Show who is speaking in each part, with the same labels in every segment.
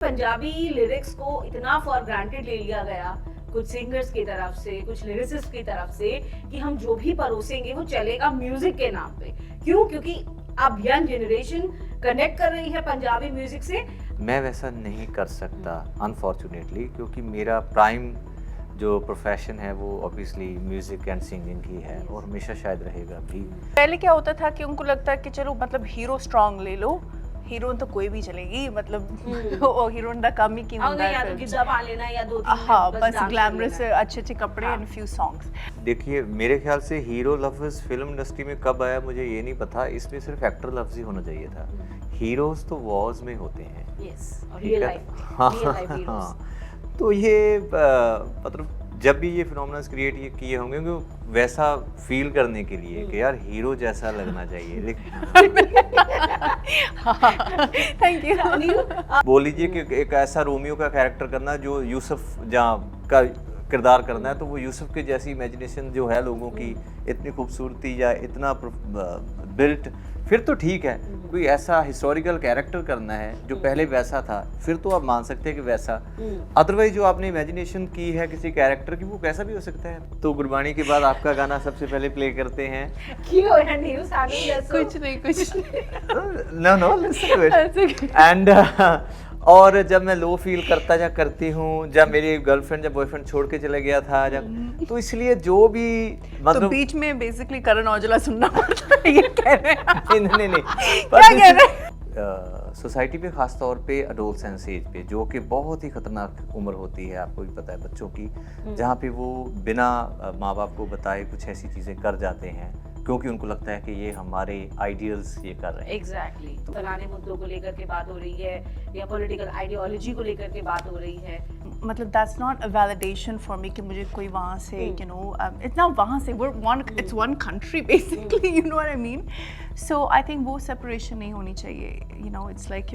Speaker 1: Punjabi lyrics को इतना for granted ले लिया गया कुछ सिंगर्स की तरफ से, कुछ लिरिसिस्ट की तरफ से, कि हम जो भी परोसेंगे वो चलेगा म्यूजिक के नाम पे। क्यों? क्योंकि अब यंग जनरेशन कनेक्ट कर रही है पंजाबी म्यूजिक से।
Speaker 2: मैं वैसा नहीं कर सकता अनफॉर्चुनेटली, क्योंकि मेरा प्राइम जो प्रोफेशन है वो ऑब्वियसली म्यूजिक एंड सिंगिंग ही है और हमेशा शायद रहेगा भी।
Speaker 3: पहले क्या होता था कि उनको लगता है कि चलो मतलब हीरो स्ट्रांग ले लो, हीरोइन तो कोई भी चलेगी, मतलब ओ हीरोइन दा कम ही की
Speaker 1: और
Speaker 3: ਹੁੰਦਾ
Speaker 1: नहीं, या तो
Speaker 3: है
Speaker 1: गिद्दा पा लेना या दो तीन
Speaker 3: हाँ
Speaker 1: बस
Speaker 3: बस
Speaker 1: डांस
Speaker 3: ग्लैमरस
Speaker 1: कर लेना।
Speaker 3: अच्छे अच्छे कपड़े एंड फ्यू सॉन्ग्स।
Speaker 2: देखिए मेरे ख्याल से हीरो लफ्ज़ फिल्म इंडस्ट्री में कब आया मुझे ये नहीं पता, इसमें सिर्फ एक्टर लफ्ज़ ही होना चाहिए था। हीरोज तो वॉर्स में होते हैं।
Speaker 1: यस, और
Speaker 2: ठीक
Speaker 1: रियल
Speaker 2: है?
Speaker 1: लाइफ
Speaker 2: हाँ
Speaker 1: रियल लाइफ हीरोज।
Speaker 2: हाँ, तो ये मतलब जब भी ये फिनोमेनल्स क्रिएट ये किए होंगे कि वैसा फील करने के लिए कि यार हीरो जैसा लगना चाहिए, लेकिन
Speaker 3: थैंक यू।
Speaker 2: बोल लीजिए कि एक ऐसा रोमियो का कैरेक्टर करना जो यूसुफ जहाँ का किरदार करना है, तो वो यूसुफ के जैसी इमेजिनेशन जो है लोगों की, इतनी खूबसूरती या इतना बिल्ट, फिर तो ठीक है। कोई ऐसा हिस्टोरिकल कैरेक्टर करना है जो पहले वैसा था, फिर तो आप मान सकते हैं कि वैसा। अदरवाइज जो आपने इमेजिनेशन की है किसी कैरेक्टर की, वो कैसा भी हो सकता है। तो गुरबानी के बाद आपका गाना सबसे पहले प्ले करते हैं।
Speaker 1: क्यों है नीरू सानू जैसो?
Speaker 3: कुछ नहीं
Speaker 2: no listen to it and और जब मैं लो फील करता या करती हूँ, जब मेरी गर्लफ्रेंड या बॉयफ्रेंड छोड़ के चले गया था, जब तो इसलिए जो भी
Speaker 3: तो
Speaker 2: मतलब
Speaker 3: बीच में बेसिकली करण औजला सुनना पड़ता है, ये कह रहे हैं।
Speaker 2: नहीं
Speaker 3: क्या कह रहे हैं?
Speaker 2: सोसाइटी पे खास तौर पे अडोलसेंस एज पे, जो कि बहुत ही खतरनाक उम्र होती है, आपको भी पता है बच्चों की, जहाँ पे वो बिना माँ बाप को बताए कुछ ऐसी चीज़ें कर जाते हैं क्योंकि उनको लगता है कि ये हमारे आइडियल्स ये कर रहे हैं।
Speaker 1: एग्जैक्टली तो फलाने मुद्दों को लेकर के बात हो रही है या पॉलिटिकल आइडियोलॉजी को लेकर के बात हो रही है।
Speaker 3: मतलब that's not a validation for me कि मुझे कोई वहाँ से यू नो इतना वहाँ से it's one country basically, you know what I mean. So I think वो सेपरेशन नहीं होनी चाहिए, you know it's like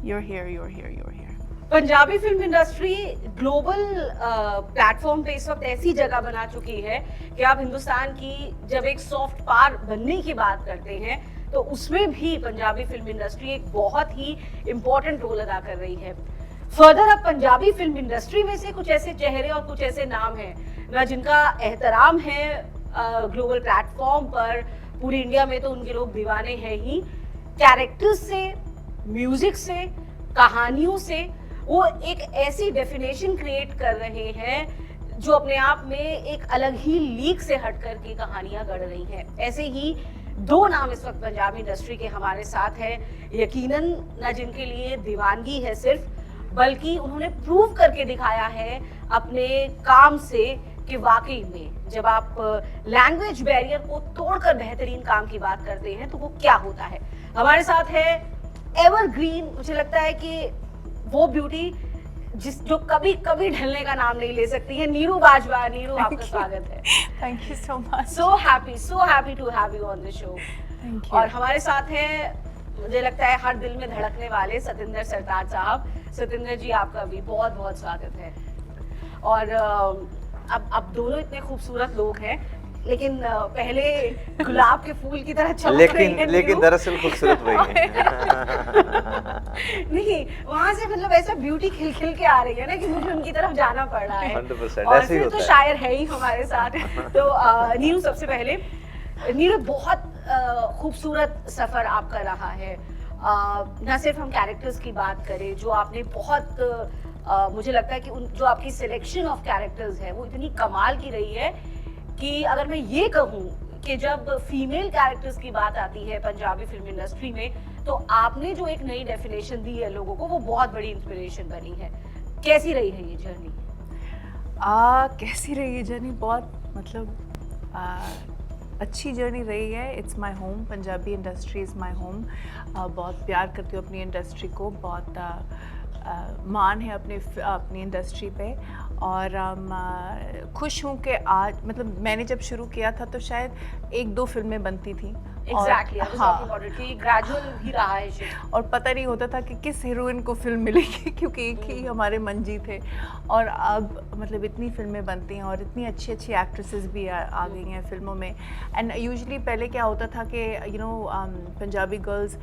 Speaker 3: you're here।
Speaker 1: Punjabi film industry global platform पे इस वक्त ऐसी जगह बना चुकी है कि आप हिंदुस्तान की जब एक सॉफ्ट पावर बनने की बात करते हैं तो उसमें भी पंजाबी फिल्म इंडस्ट्री एक बहुत ही इम्पोर्टेंट रोल अदा कर रही है। फर्दर अब पंजाबी फिल्म इंडस्ट्री में से कुछ ऐसे चेहरे और कुछ ऐसे नाम हैं ना जिनका एहतराम है ग्लोबल प्लेटफॉर्म पर, पूरी इंडिया में तो उनके लोग दीवाने हैं ही। कैरेक्टर्स से, म्यूजिक से, कहानियों से वो एक ऐसी डेफिनेशन क्रिएट कर रहे हैं जो अपने आप में एक अलग ही लीग से हटकर की कहानियां गढ़ रही हैं। ऐसे ही दो नाम इस वक्त पंजाबी इंडस्ट्री के हमारे साथ हैं, यकीनन न जिनके लिए दीवानगी है सिर्फ, बल्कि उन्होंने प्रूव करके दिखाया है अपने काम से कि वाकई में जब आप लैंग्वेज बैरियर को तोड़कर बेहतरीन काम की बात करते हैं तो वो क्या होता है। हमारे साथ है एवरग्रीन, मुझे लगता है कि वो ब्यूटी जो कभी कभी ढलने का नाम नहीं ले सकती है, नीरू बाजवा। नीरू, आपका स्वागत है।
Speaker 3: Thank you so much.
Speaker 1: So happy to have you on the show.
Speaker 3: Thank you.
Speaker 1: और हमारे साथ है, मुझे लगता है हर दिल में धड़कने वाले सतिंदर सरताज साहब। सतिंदर जी, आपका भी बहुत बहुत स्वागत है। और अब दोनों इतने खूबसूरत लोग हैं, लेकिन पहले गुलाब के फूल की तरह चमक रही हैं
Speaker 2: लेकिन दरअसल खूबसूरत वही है।
Speaker 1: नहीं, वहाँ से मतलब ऐसा ब्यूटी खिल खिल के आ रही है ना कि मुझे उनकी तरफ जाना पड़ रहा है।
Speaker 2: 100%
Speaker 1: और
Speaker 2: ऐसे ही
Speaker 1: फिर तो
Speaker 2: होता है।
Speaker 1: शायर है ही हमारे साथ। तो नीरू, सबसे पहले नीरू, बहुत खूबसूरत सफर आपका रहा है। न सिर्फ हम कैरेक्टर्स की बात करें, जो आपने बहुत मुझे लगता है कि जो आपकी सिलेक्शन ऑफ कैरेक्टर्स है वो इतनी कमाल की रही है कि अगर मैं ये कहूँ कि जब फीमेल कैरेक्टर्स की बात आती है पंजाबी फिल्म इंडस्ट्री में तो आपने जो एक नई डेफिनेशन दी है लोगों को, वो बहुत बड़ी इंस्पिरेशन बनी है। कैसी रही है ये जर्नी?
Speaker 3: कैसी रही है जर्नी? बहुत मतलब अच्छी जर्नी रही है। It's my home, Punjabi industry is my home. बहुत प्यार करती हूँ अपनी इंडस्ट्री को, बहुत मान है अपनी इंडस्ट्री पे, और खुश हूँ कि आज मतलब मैंने जब शुरू किया था तो शायद 1-2 फिल्में बनती थी।
Speaker 1: एग्जैक्टली,
Speaker 3: हाँ,
Speaker 1: ग्रेजुअल ही रहा है शिफ्ट।
Speaker 3: और पता नहीं होता था कि किस हीरोइन को फिल्म मिलेगी क्योंकि एक ही हमारे मंजी थे। और अब मतलब इतनी फिल्में बनती हैं और इतनी अच्छी अच्छी एक्ट्रेसेस भी आ गई हैं फिल्मों में। एंड यूजुअली पहले क्या होता था कि पंजाबी गर्ल्स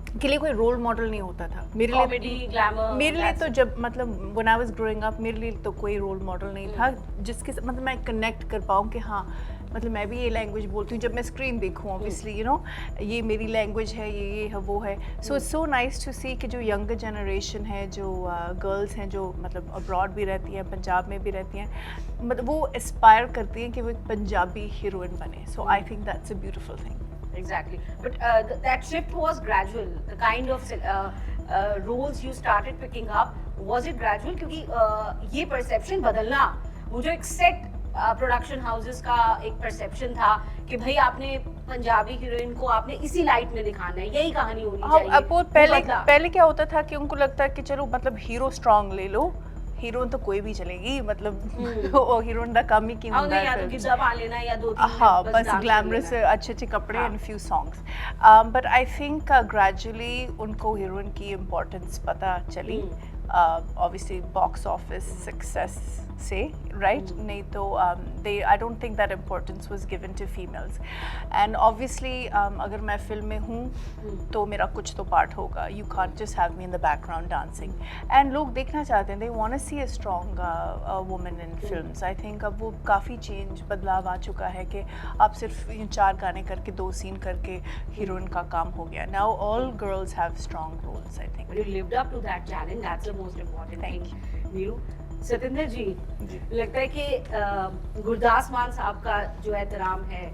Speaker 3: के लिए कोई रोल मॉडल नहीं होता था मेरे लिए।
Speaker 1: कॉमेडी ग्लैमर
Speaker 3: मेरे लिए तो जब मतलब when I was growing up मेरे लिए तो कोई रोल मॉडल नहीं था जिसके मतलब मैं कनेक्ट कर पाऊँ कि हाँ मतलब मैं भी ये लैंग्वेज बोलती हूँ जब मैं स्क्रीन देखूँ ऑब्वियसली यू नो ये मेरी लैंग्वेज है ये है वो है। So it's so nice to see कि जो यंगर जनरेशन है जो गर्ल्स हैं जो मतलब अब्रॉड भी रहती हैं पंजाब में भी रहती हैं मतलब वो एस्पायर करती हैं कि वो एक पंजाबी हीरोइन बने। So I think that's a beautiful thing.
Speaker 1: Exactly, but that shift was gradual. The kind of roles you started picking up, was it gradual? क्योंकि ये perception बदलना, मुझे एक set प्रोडक्शन हाउसेस का एक परसेप्शन था कि भाई आपने पंजाबी हीरोइन को आपने इसी लाइट में दिखाना है, यही कहानी होनी चाहिए।
Speaker 3: अब वो पहले क्या होता था कि उनको लगता है कि चलो मतलब हीरो स्ट्रांग ले लो, हीरोइन तो कोई भी चलेगी मतलब वो हीरोइन का कम ही क्यों
Speaker 1: होता है, या तो गिद्दा पा लेना या दो तीन
Speaker 3: हाँ बस ग्लैमरस अच्छे अच्छे कपड़े and few songs. But I think gradually उनको हीरोइन की इम्पोर्टेंस पता चली obviously box office success से right नहीं तो I don't think that importance was given to females and obviously अगर मैं फिल्म में हूँ तो मेरा कुछ तो पार्ट होगा। You can't just have me in the background dancing and लोग देखना चाहते हैं, they want to see a strong woman in films। I think अब वो काफ़ी चेंज बदलाव आ चुका है कि आप सिर्फ 4 गाने करके 2 सीन करके हीरोइन का काम हो गया। Now all girls have strong roles I think।
Speaker 1: But you lived up to that challenge, that's the most important thing। Neeru, Satinder जी लगता है कि गुरदास मान साहब का जो एहतराम है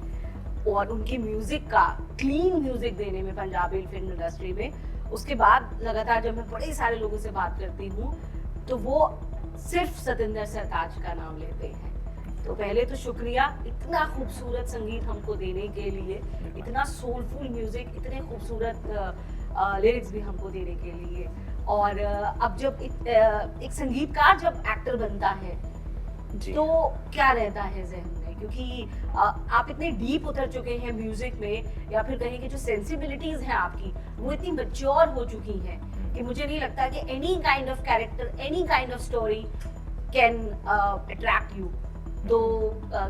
Speaker 1: और उनकी म्यूजिक का क्लीन म्यूजिक देने में पंजाबी फिल्म इंडस्ट्री में, उसके बाद लगातार जब मैं बड़े सारे लोगों से बात करती हूँ तो वो सिर्फ सतिंदर सरताज का नाम लेते हैं। तो पहले तो शुक्रिया इतना खूबसूरत संगीत हमको देने के लिए, इतना सोलफुल म्यूजिक, इतने खूबसूरत लिरिक्स भी हमको देने के लिए। और अब जब एक संगीतकार जब एक्टर बनता है तो क्या रहता है ज़हन में, क्योंकि आप इतने डीप उतर चुके हैं म्यूजिक में, या फिर कहें कि जो सेंसिबिलिटीज हैं आपकी वो इतनी मैच्योर हो चुकी हैं कि मुझे नहीं लगता कि any kind of character, any kind of story can attract you. तो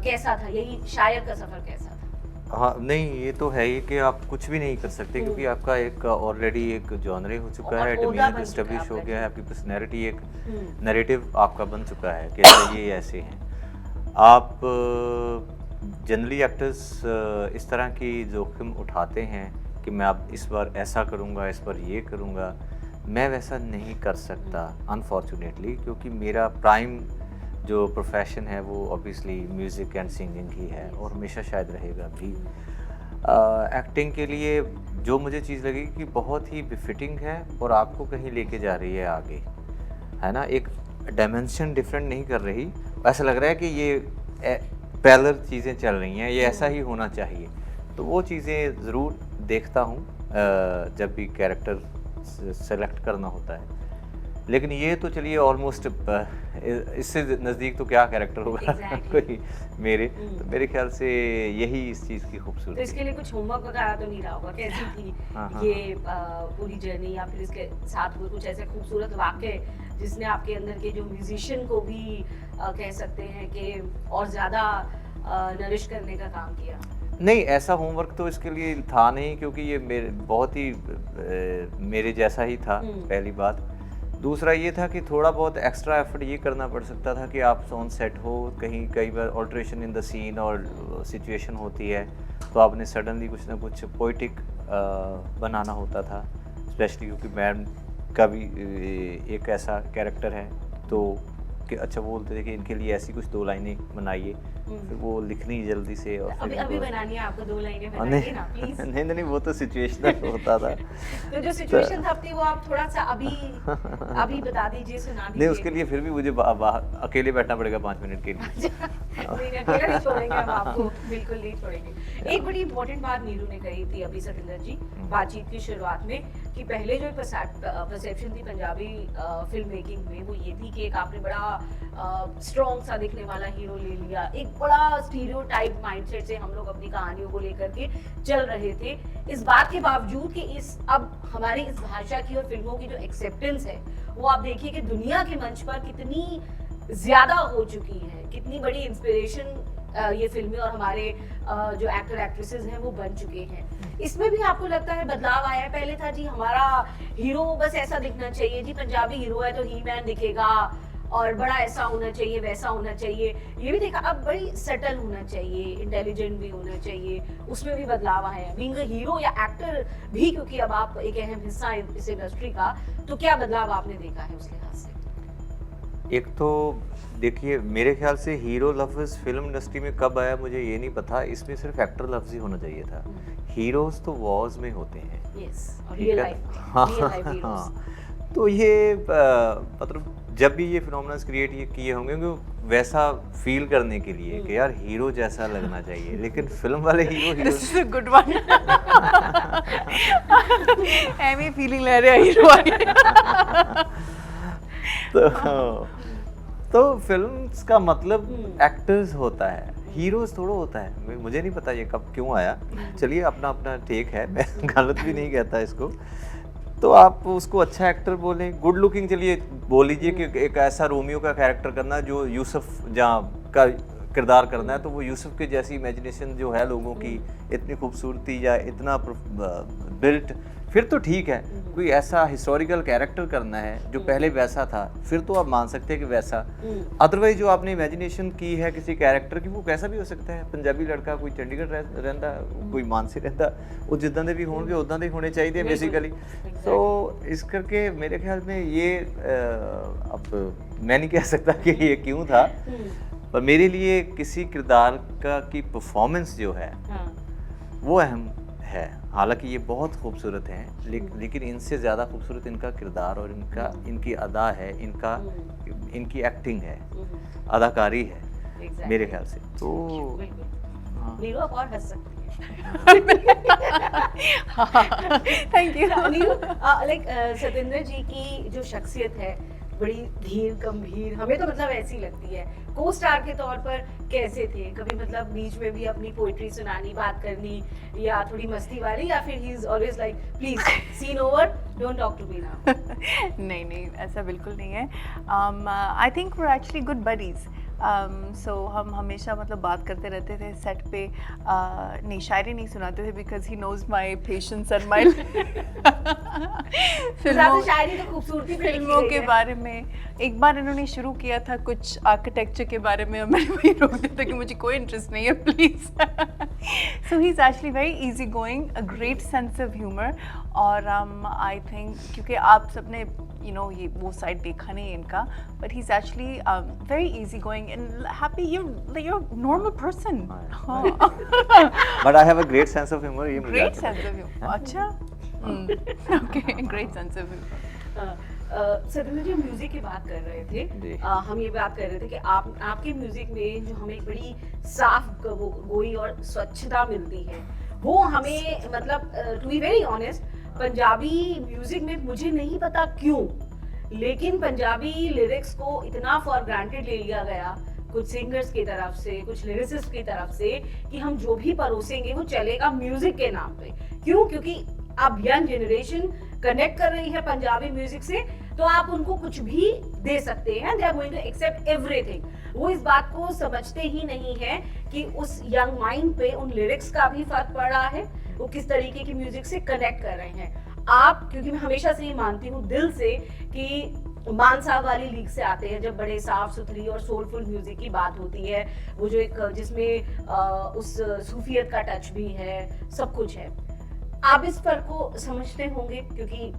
Speaker 1: कैसा था यही शायर का सफर, कैसा था?
Speaker 2: हाँ नहीं, ये तो है ही कि आप कुछ भी नहीं कर सकते क्योंकि आपका एक ऑलरेडी एक जॉनरे हो चुका है, डोमेन एस्टेब्लिश हो गया है, आपकी पर्सनैलिटी एक नैरेटिव आपका बन चुका है कि ये ऐसे हैं। आप जनरली एक्टर्स इस तरह की जोखिम उठाते हैं कि मैं अब इस बार ऐसा करूँगा, इस बार ये करूँगा। मैं वैसा नहीं कर सकता अनफॉर्चुनेटली, क्योंकि मेरा प्राइम जो प्रोफेशन है वो ऑब्वियसली म्यूज़िक एंड सिंगिंग ही है और हमेशा शायद रहेगा भी। एक्टिंग के लिए जो मुझे चीज़ लगी कि बहुत ही बिफिटिंग है और आपको कहीं लेके जा रही है आगे, है ना, एक डायमेंशन डिफरेंट नहीं कर रही। ऐसा लग रहा है कि ये पैरेलल चीज़ें चल रही हैं, ये ऐसा ही होना चाहिए। तो वो चीज़ें ज़रूर देखता हूँ जब भी कैरेक्टर सेलेक्ट करना होता है। लेकिन ये तो चलिए ऑलमोस्ट इससे नज़दीक तो क्या कैरेक्टर होगा कोई मेरे, तो मेरे ख्याल से यही इस चीज़ की खूबसूरती।
Speaker 1: तो इसके लिए कुछ होमवर्क वगैरह तो नहीं रहा होगा, कैसी थी ये पूरी जर्नी, या फिर इसके साथ हुए कुछ ऐसे खूबसूरत वाक़े जिसने आपके अंदर के जो म्यूजिशियन को भी कह सकते हैं कि और ज़्यादा नरिश करने का काम किया?
Speaker 2: नहीं, ऐसा होमवर्क तो इसके लिए था नहीं, क्योंकि ये मेरे बहुत ही मेरे जैसा ही था पहली बात। दूसरा ये था कि थोड़ा बहुत एक्स्ट्रा एफर्ट ये करना पड़ सकता था कि आप ऑन सेट हो, कहीं कई बार ऑल्ट्रेशन इन द सीन और सिचुएशन होती है तो आपने सडनली कुछ ना कुछ पोइटिक बनाना होता था, स्पेशली क्योंकि मैम का भी एक ऐसा कैरेक्टर है तो कि अच्छा बोलते थे कि इनके लिए ऐसी कुछ 2 लाइनें बनाइए, फिर वो लिखनी जल्दी से और
Speaker 1: अभी अभी बनानी है आपको 2 लाइनें बनाइए ना प्लीज।
Speaker 2: नहीं वो तो सिचुएशनल होता था।
Speaker 1: तो जो सिचुएशन था वो आप थोड़ा सा अभी बता दीजिए, सुना दीजिए।
Speaker 2: नहीं, उसके लिए फिर भी मुझे अकेले बैठना पड़ेगा 5 मिनट के लिए।
Speaker 1: नहीं, अकेला नहीं छोड़ेंगे हम आपको, बिल्कुल नहीं छोड़ेंगे। एक बड़ी इंपॉर्टेंट बात नीरू ने कही थी अभी सतिंदर जी बातचीत की शुरुआत में कि पहले जो परसेप्शन थी पंजाबी फिल्म मेकिंग में वो ये थी कि एक आपने बड़ा स्ट्रॉन्ग सा दिखने वाला हीरो ले लिया, एक बड़ा स्टीरियोटाइप माइंडसेट से हम लोग अपनी कहानियों को लेकर के चल रहे थे। इस बात के बावजूद कि अब हमारी इस भाषा की और फिल्मों की जो एक्सेप्टेंस है वो आप देखिए कि दुनिया के मंच पर कितनी ज्यादा हो चुकी है, कितनी बड़ी इंस्पिरेशन ये फिल्में और हमारे जो एक्टर एक्ट्रेसेस हैं वो बन चुके हैं। इसमें भी आपको लगता है बदलाव आया है? पहले था जी हमारा हीरो बस ऐसा दिखना चाहिए जी, पंजाबी हीरो है तो ही मैन दिखेगा और बड़ा ऐसा होना चाहिए वैसा होना चाहिए, ये भी देखा। अब बड़ी सटल होना चाहिए, इंटेलिजेंट भी होना चाहिए, उसमें भी बदलाव आया है। बीइंग अ हीरो या एक्टर भी, क्योंकि अब आप एक अहम हिस्सा हैं इस इंडस्ट्री का, तो क्या बदलाव आपने देखा है उस लिहाज से?
Speaker 2: एक तो देखिए, मेरे ख्याल से हीरो लफ्ज़ फिल्म इंडस्ट्री में कब आया मुझे ये नहीं पता, इसमें सिर्फ एक्टर लफ्ज़ ही होना चाहिए था। हीरोज़ तो वॉर्स में होते हैं।
Speaker 1: यस, और
Speaker 2: ठीक
Speaker 1: रियल
Speaker 2: है?
Speaker 1: लाइफ में,
Speaker 2: हाँ,
Speaker 1: रियल लाइफ हीरोज।
Speaker 2: हाँ। तो ये मतलब जब भी ये फिनोमेनन्स क्रिएट ये किए होंगे कि वैसा फील करने के लिए कि यार हीरो जैसा लगना चाहिए, लेकिन फिल्म वाले hero
Speaker 3: this is a good one. एमी फीलिंग ले रहे हैं हीरो
Speaker 2: तो फिल्म्स का मतलब एक्टर्स होता है, हीरोज थोड़ा होता है। मुझे नहीं पता ये कब क्यों आया, चलिए अपना अपना टेक है, मैं गलत भी नहीं कहता इसको। तो आप उसको अच्छा एक्टर बोलें, गुड लुकिंग, चलिए बोल लीजिए कि एक ऐसा रोमियो का कैरेक्टर करना जो यूसुफ जहाँ का किरदार करना है, तो वो यूसुफ के जैसी इमेजिनेशन जो है लोगों की, इतनी खूबसूरती या इतना बिल्ट, फिर तो ठीक है। कोई ऐसा हिस्टोरिकल कैरेक्टर करना है जो पहले वैसा था, फिर तो आप मान सकते हैं कि वैसा। अदरवाइज जो आपने इमेजिनेशन की है किसी कैरेक्टर की, वो कैसा भी हो सकता है। पंजाबी लड़का कोई चंडीगढ़ रहता, कोई मानसी रहता, वो जिद्दां दे भी होंगे उदां दे होने चाहिए बेसिकली। तो इस करके मेरे ख्याल में ये अब मैं नहीं कह सकता कि ये क्यों था, पर मेरे लिए किसी किरदार का की परफॉर्मेंस जो है वो अहम है। हालांकि ये बहुत खूबसूरत हैं, लेकिन इनसे ज़्यादा खूबसूरत इनका किरदार और इनकी अदा है, इनकी एक्टिंग है, अदाकारी है मेरे ख्याल से। तो हाँ।
Speaker 1: नीरू आप और हंस सकती हैं।
Speaker 3: Thank you.
Speaker 1: Neeru, like Satendra ji की जो शख्सियत है बड़ी धीर गंभीर, हमें तो मतलब ऐसी लगती है। को स्टार के तौर पर कैसे थे? कभी मतलब बीच में भी अपनी पोइट्री सुनानी, बात करनी, या थोड़ी मस्ती वाली, या फिर he is always like please scene over, don't talk to me now?
Speaker 3: नहीं नहीं, ऐसा बिल्कुल नहीं है। I think we are actually good buddies. So हम हमेशा मतलब बात करते रहते थे सेट पे। नहीं, शायरी नहीं सुनाते थे because he knows my patience and my
Speaker 1: शायरी तो खूबसूरती पे लिखी
Speaker 3: फिल्मों
Speaker 1: गई
Speaker 3: के
Speaker 1: है।
Speaker 3: बारे में। एक बार इन्होंने शुरू किया था कुछ आर्किटेक्चर के बारे में, और मैंने वही रोक दिया था कि मुझे कोई इंटरेस्ट नहीं है, please. So he is actually very easy going, a great sense of humour. और आई थिंक क्योंकि आप सबने ये वो साइड देखा नहीं है इनका, but he is actually very easy going and happy, you're normal person.
Speaker 2: But I have a great sense of humor. ये मुझे
Speaker 3: Great
Speaker 2: आता है।
Speaker 3: sense of humor. अच्छा, okay, great sense of humor.
Speaker 1: Satendra ji, music की बात कर रहे
Speaker 2: जी।
Speaker 1: थे। हम ये बात कर रहे थे कि आपके म्यूजिक में जो हमें बड़ी साफ गोई और स्वच्छता मिलती है, वो हमें मतलब to be very honest, Punjabi music में मुझे नहीं पता क्यों, लेकिन पंजाबी लिरिक्स को इतना फॉर ग्रांटेड ले लिया गया कुछ सिंगर्स की तरफ से, कुछ लिरिसिस्ट की तरफ से, कि हम जो भी परोसेंगे वो चलेगा म्यूजिक के नाम पे। क्यों? क्योंकि अब यंग जनरेशन कनेक्ट कर रही है पंजाबी म्यूजिक से, तो आप उनको कुछ भी दे सकते हैं, they are going to accept everything. वो इस बात को समझते ही नहीं है कि उस यंग माइंड पे उन लिरिक्स का भी फर्क पड़ रहा है, वो किस तरीके की म्यूजिक से कनेक्ट कर रहे हैं। आप, क्योंकि मैं हमेशा से ही मानती हूँ दिल से कि मान साहब वाली लीग से आते हैं, जब बड़े साफ सुथरी और सोलफुल म्यूजिक की बात होती है, वो जो एक जिसमें उस सूफियत का टच भी है, सब कुछ है। आप इस फर्क को समझते होंगे, क्योंकि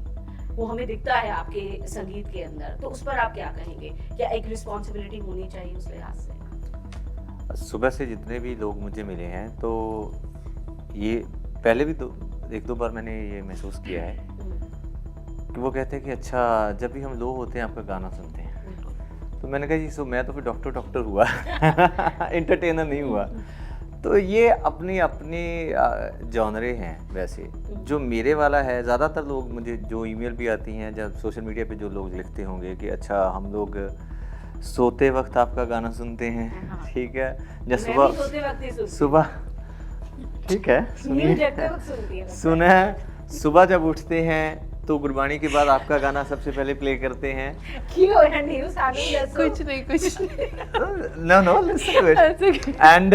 Speaker 1: वो हमें दिखता है आपके संगीत के अंदर, तो उस पर आप क्या कहेंगे? क्या एक रिस्पॉन्सिबिलिटी होनी चाहिए उस लिहाज से?
Speaker 2: सुबह से जितने भी लोग मुझे मिले हैं, तो ये पहले भी एक दो बार मैंने ये महसूस किया है कि वो कहते हैं कि अच्छा, जब भी हम लो होते हैं आपका गाना सुनते हैं। तो मैंने कहा जी, सो मैं तो फिर डॉक्टर हुआ एंटरटेनर नहीं हुआ। तो ये अपनी अपनी जॉनरे हैं। वैसे जो मेरे वाला है, ज़्यादातर लोग मुझे जो ईमेल भी आती हैं, जब सोशल मीडिया पे जो लोग लिखते होंगे कि अच्छा, हम लोग सोते वक्त आपका गाना सुनते हैं, ठीक है, या सुबह ठीक है, सुना है, सुबह जब उठते हैं तो गुरबाणी के बाद आपका गाना सबसे पहले प्ले करते हैं।
Speaker 3: कुछ नहीं
Speaker 2: no listen to it. And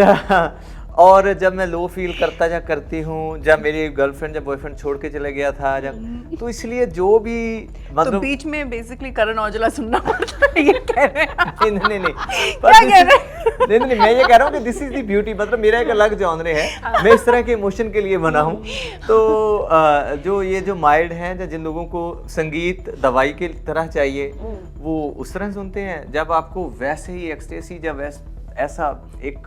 Speaker 2: और जब मैं लो फील करता या करती हूँ, जब मेरी गर्लफ्रेंड या बॉयफ्रेंड छोड़ के चले गया था, जब तो इसलिए जो भी
Speaker 3: तो
Speaker 2: मतलब
Speaker 3: बीच में बेसिकली करण औजला सुनना पड़ता है, ये कह रहे हैं?
Speaker 2: नहीं नहीं
Speaker 3: क्या कह रहे हैं?
Speaker 2: नहीं, मैं ये कह रहा हूँ कि दिस इज द ब्यूटी, मतलब मेरा एक अलग जॉनरे है, मैं इस तरह के इमोशन के लिए बना हूँ। तो जो ये जो माइल्ड हैं, या जिन लोगों को संगीत दवाई की तरह चाहिए, वो उस तरह सुनते हैं। जब आपको वैसे ही एक्सटेसी, जब ऐसा एक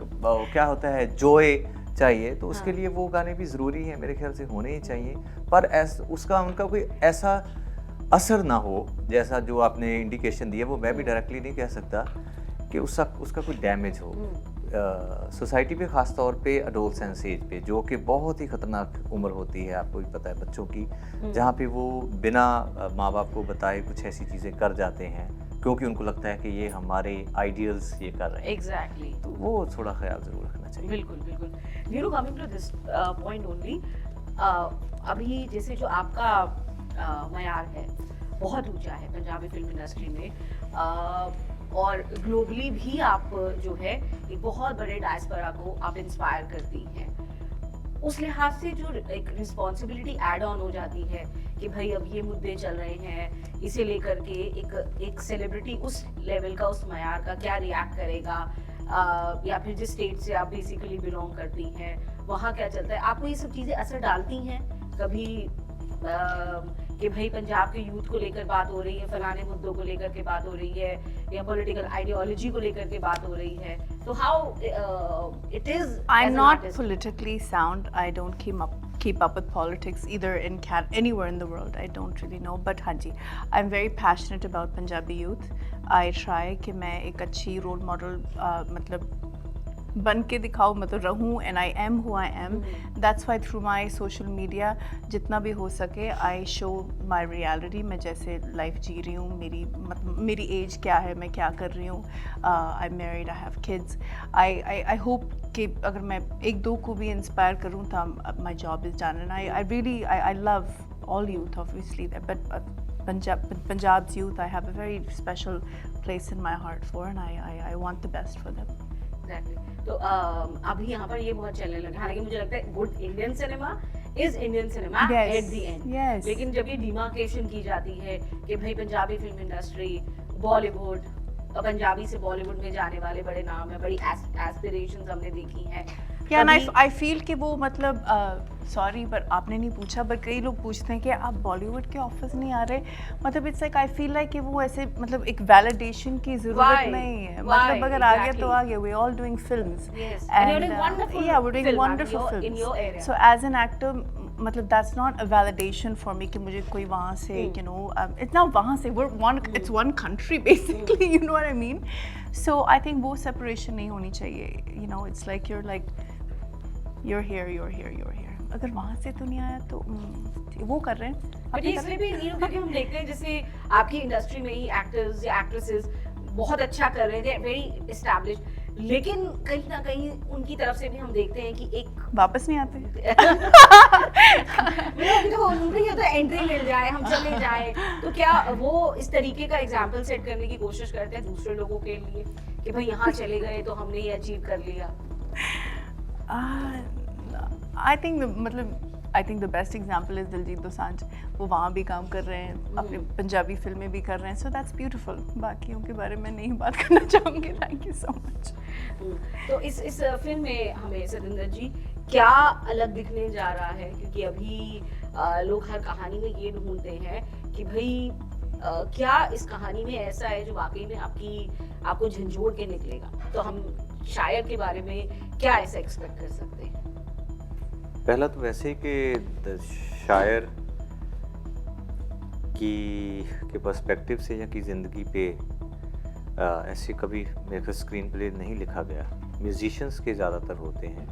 Speaker 2: क्या होता है जॉय चाहिए, तो उसके लिए वो गाने भी ज़रूरी हैं, मेरे ख्याल से होने ही चाहिए। पर उसका उनका कोई ऐसा असर ना हो जैसा जो आपने इंडिकेशन दिया, वो मैं भी डायरेक्टली नहीं कह सकता कि उसका कोई डैमेज हो सोसाइटी पे, ख़ास तौर पे एडोलसेंस एज पे, जो कि बहुत ही ख़तरनाक उम्र होती है, आपको भी पता है बच्चों की, जहाँ पे वो बिना माँ बाप को बताए कुछ ऐसी चीज़ें कर जाते हैं क्योंकि उनको लगता है कि ये हमारे आइडियल्स ये कर रहे हैं।
Speaker 1: एग्जैक्टली,
Speaker 2: तो वो थोड़ा ख्याल जरूर रखना चाहिए।
Speaker 1: बिल्कुल बिल्कुल। Neeru, coming to this point only, अभी जैसे जो आपका मयार है बहुत ऊंचा है पंजाबी फिल्म इंडस्ट्री में, और ग्लोबली भी आप जो है एक बहुत बड़े डायस्पोरा को आप इंस्पायर करती हैं। उस लिहाज से जो एक रिस्पॉन्सिबिलिटी ऐड ऑन हो जाती है कि भाई अब ये मुद्दे चल रहे हैं, इसे लेकर के एक सेलिब्रिटी उस लेवल का, उस मयार का क्या रिएक्ट करेगा, या फिर जिस स्टेट से आप बेसिकली बिलोंग करती हैं वहाँ क्या चलता है, आपको ये सब चीज़ें असर डालती हैं कभी कि भाई पंजाब के यूथ को लेकर बात हो रही है, फलाने मुद्दों को लेकर के बात हो रही है, या पॉलिटिकल आइडियोलॉजी को लेकर के बात हो रही है, तो how it is?
Speaker 3: I'm not politically sound. I don't keep up with politics either in anywhere in the world. I don't really know. But Hanji, I'm very passionate about Punjabi youth. I try कि मैं एक अच्छी role model मतलब बन के दिखाऊँ, मतलब रहूँ, and I am who I am. That's why through my social media जितना भी हो सके I show my reality. मैं जैसे लाइफ जी रही हूँ, मेरी एज क्या है, मैं क्या कर रही हूँ, I'm married, I have kids. I hope कि अगर मैं एक दो को भी इंस्पायर करूँ तो my job is done. And I really I love all youth obviously, but Punjab's youth I have a very special place in my heart for, and I want the best for them.
Speaker 1: Exactly. तो अभी यहाँ पर ये बहुत चलने लगा, हालांकि मुझे लगता है good Indian cinema is Indian cinema at the end, लेकिन जब ये डिमार्केशन की जाती है कि भाई पंजाबी फिल्म इंडस्ट्री, बॉलीवुड, पंजाबी से बॉलीवुड में जाने वाले बड़े नाम है, बड़ी एस्पिरेशंस हमने देखी हैं।
Speaker 3: Yeah, and I feel कि वो मतलब सॉरी पर आपने नहीं पूछा, बट कई लोग पूछते हैं कि आप बॉलीवुड के ऑफर्स नहीं आ रहे, मतलब it's like I feel like कि वो ऐसे मतलब एक वैलिडेशन की जरूरत नहीं है, मतलब अगर आ गया तो आ गया, we all doing films
Speaker 1: and you're doing wonderful
Speaker 3: yeah, we're doing
Speaker 1: film,
Speaker 3: wonderful
Speaker 1: in
Speaker 3: films.
Speaker 1: your area.
Speaker 3: So as an actor, मतलब that's not a validation for me कि मुझे कोई वहाँ से you know it's not वहाँ से, we're one, it's one country basically, you know what I mean. So I think वो separation नहीं होनी चाहिए, you know, it's like you're here. अगर वहाँ से तो नहीं आया तो वो कर रहे हैं।
Speaker 1: बट इसमें भी नहीं, क्योंकि हम देखते हैं जैसे आपकी इंडस्ट्री में ही एक्टर्स या एक्ट्रेसेस बहुत अच्छा कर रहे हैं, वेरी एस्टैब्लिश्ड, लेकिन कहीं ना कहीं उनकी तरफ से भी हम देखते हैं कि एक
Speaker 3: वापस नहीं आते।
Speaker 1: तो एंट्री मिल जाए, हम चले जाए, तो क्या वो इस तरीके का एग्जाम्पल सेट करने की कोशिश करते हैं दूसरे लोगों के लिए कि भाई यहाँ चले गए तो हमने ये अचीव कर लिया?
Speaker 3: I think the best example is Diljit Dosanjh, वो वहाँ भी काम कर रहे हैं, अपने पंजाबी फिल्में भी कर रहे हैं, so that's beautiful. बाकियों के बारे में नहीं बात करना चाहूँगी, thank you so much.
Speaker 1: तो इस फिल्म में हमें सतिंदर जी क्या अलग दिखने जा रहा है, क्योंकि अभी लोग हर कहानी में ये ढूंढते हैं कि भाई क्या इस कहानी में ऐसा है जो वाकई में आपको झंझोड़ के निकलेगा, तो हम शायर के बारे में क्या ऐसा एक्सपेक्ट कर सकते हैं?
Speaker 2: पहला तो वैसे ही कि शायर के पर्सपेक्टिव से या की ज़िंदगी पे ऐसे कभी मेरे को स्क्रीन प्ले नहीं लिखा गया। म्यूजिशियंस के ज़्यादातर होते हैं,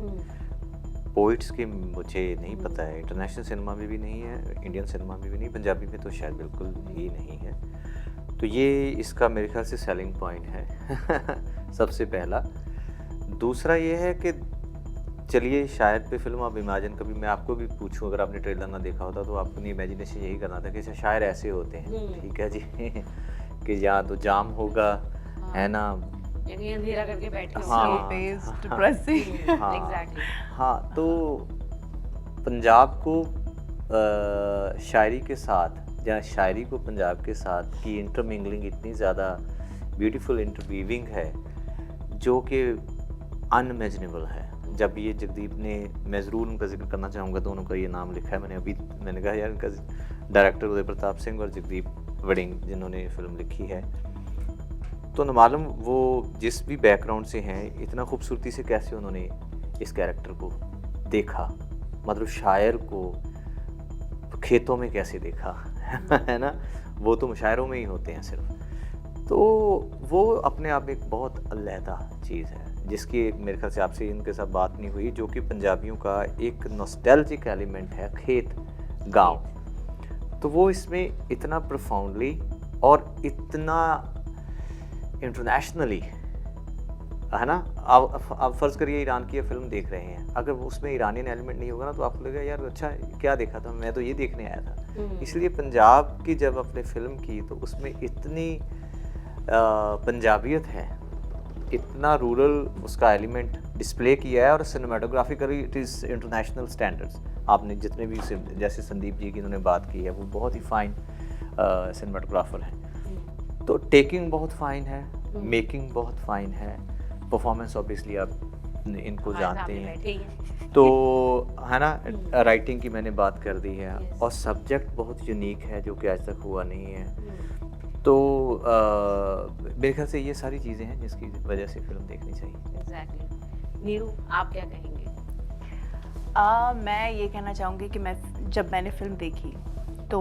Speaker 2: पोइट्स के मुझे नहीं पता है, इंटरनेशनल सिनेमा में भी नहीं है, इंडियन सिनेमा में भी नहीं, पंजाबी में तो शायद बिल्कुल ही नहीं है। तो ये इसका मेरे ख्याल से सेलिंग पॉइंट है सबसे पहला। दूसरा ये है कि चलिए शायर पे फिल्म आप इमेजिन, कभी मैं आपको भी पूछूं, अगर आपने ट्रेलर ना देखा होता तो आपको इमेजिनेशन यही करना था कि शायर ऐसे होते हैं, ठीक है जी कि या तो जाम होगा, है ना,
Speaker 1: यानी अंधेरा करके बैठे हो
Speaker 2: हाँ।
Speaker 3: slow paced, depressing.
Speaker 2: हाँ।
Speaker 1: एग्जैक्टली
Speaker 2: हाँ, तो पंजाब को शायरी के साथ या शायरी को पंजाब के साथ की इंटरमिंगलिंग इतनी ज़्यादा ब्यूटीफुल इंटरवीविंग है जो कि अनइमेजिनेबल है। जब ये जगदीप ने, मैं ज़रूर उनका जिक्र करना चाहूँगा, दोनों का ये नाम लिखा है मैंने कहा यार इनका डायरेक्टर उदय प्रताप सिंह और जगदीप वड़िंग जिन्होंने ये फिल्म लिखी है, तो न मालूम वो जिस भी बैकग्राउंड से हैं इतना खूबसूरती से कैसे उन्होंने इस कैरेक्टर को देखा, मतलब शायर को खेतों में कैसे देखा है ना, वो तो मुशायरों में ही होते हैं सिर्फ। तो वो अपने आप एक बहुत अलहदा चीज़ है जिसकी मेरे ख्याल से आपसे इनके साथ बात नहीं हुई, जो कि पंजाबियों का एक नॉस्टैल्जिक एलिमेंट है, खेत गांव। तो वो इसमें इतना प्रोफाउंडली और इतना इंटरनेशनली, है ना, आप फर्ज करिए ईरान की ये फिल्म देख रहे हैं, अगर उसमें ईरानियन एलिमेंट नहीं होगा ना तो आपको लगेगा यार अच्छा क्या देखा था, मैं तो ये देखने आया था। इसलिए पंजाब की जब आपने फिल्म की तो उसमें इतनी पंजाबियत है, इतना रूरल उसका एलिमेंट डिस्प्ले किया है, और सिनेमाटोग्राफिकली इट इज़ इंटरनेशनल स्टैंडर्ड्स। आपने जितने भी जैसे संदीप जी की उन्होंने बात की है, वो बहुत ही फाइन सिनेमाटोग्राफर हैं, तो टेकिंग बहुत फाइन है, मेकिंग बहुत फाइन है, परफॉर्मेंस ऑब्वियसली आप इनको जानते हैं, तो है ना, राइटिंग की मैंने बात कर दी है, और सब्जेक्ट बहुत यूनिक है जो कि आज तक हुआ नहीं है। तो मेरे ख्याल से ये सारी चीज़ें हैं जिसकी वजह से फिल्म देखनी चाहिए।
Speaker 1: एग्जैक्टली। नीरू, आप क्या कहेंगे?
Speaker 3: मैं ये कहना चाहूँगी कि जब मैंने फिल्म देखी तो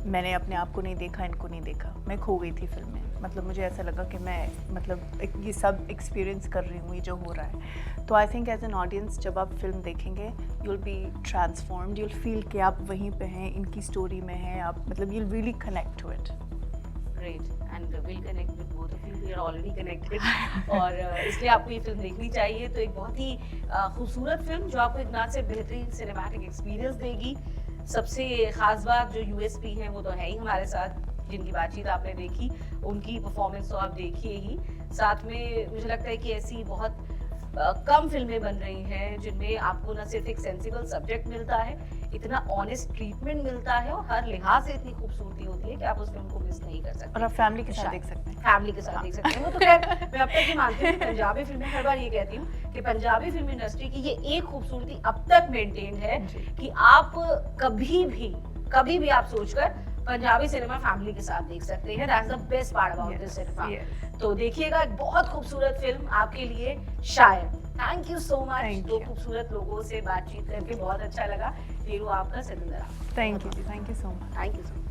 Speaker 3: मैंने अपने आप को नहीं देखा, इनको नहीं देखा, मैं खो गई थी फिल्म में। मतलब मुझे ऐसा लगा कि मैं ये सब एक्सपीरियंस कर रही हूँ, ये जो हो रहा है। तो I think as an audience जब आप फिल्म देखेंगे you will be transformed, you will feel कि आप वहीं पे हैं, इनकी स्टोरी में हैं आप, मतलब you will really connect to it.
Speaker 1: Great, and we'll connect with both of you. We are already connected. और इसलिए आपको ये फिल्म देखनी चाहिए। तो एक बहुत ही खूबसूरत फिल्म जो आपको एक ना सिर्फ बेहतरीन सिनेमैटिक एक्सपीरियंस देगी, सबसे खास बात जो यूएसपी है वो तो है ही हमारे साथ, जिनकी बातचीत आपने देखी उनकी परफॉर्मेंस तो आप देखिए ही। साथ में मुझे लगता है कि ऐसी बहुत कम फिल्में बन रही हैं जिनमें आपको न सिर्फ एक सेंसिबल सब्जेक्ट मिलता है, इतना ऑनेस्ट ट्रीटमेंट मिलता है, और हर लिहाज से इतनी खूबसूरती होती है कि आप उस फिल्म को मिस नहीं कर सकते।
Speaker 3: और आप फैमिली के साथ देख सकते हैं।
Speaker 1: फैमिली के साथ देख सकते हैं। वो तो खैर मैं अब तक ही मानती हूँ पंजाबी फिल्में, हर बार ये कहती हूँ कि पंजाबी फिल्म इंडस्ट्री की ये एक खूबसूरती अब तक मेंटेन है कि आप कभी भी आप सोचकर पंजाबी सिनेमा फैमिली के साथ देख सकते हैं। That's the best part about this cinema. तो देखिएगा, एक बहुत खूबसूरत फिल्म आपके लिए शायर। Thank you so much. दो खूबसूरत लोगों से बातचीत करके बहुत अच्छा लगा। नीरू, आपका Sikandra.
Speaker 3: Thank you so much.
Speaker 1: Thank you so much.